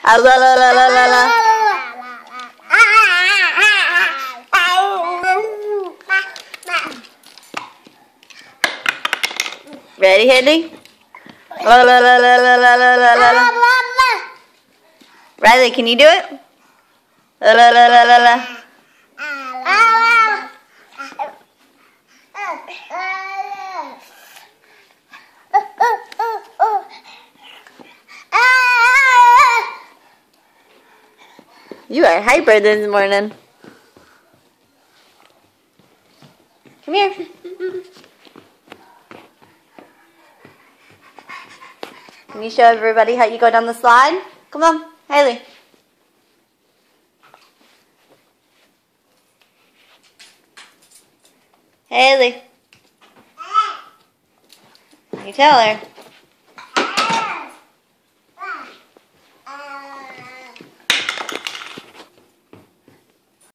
Ah, la la la la la la. Ready, Haley? La la la la la la la la la. Riley, can you do it? La la la la la la. You are hyper this morning. Come here. Can you show everybody how you go down the slide? Come on, Haley. Haley. You tell her.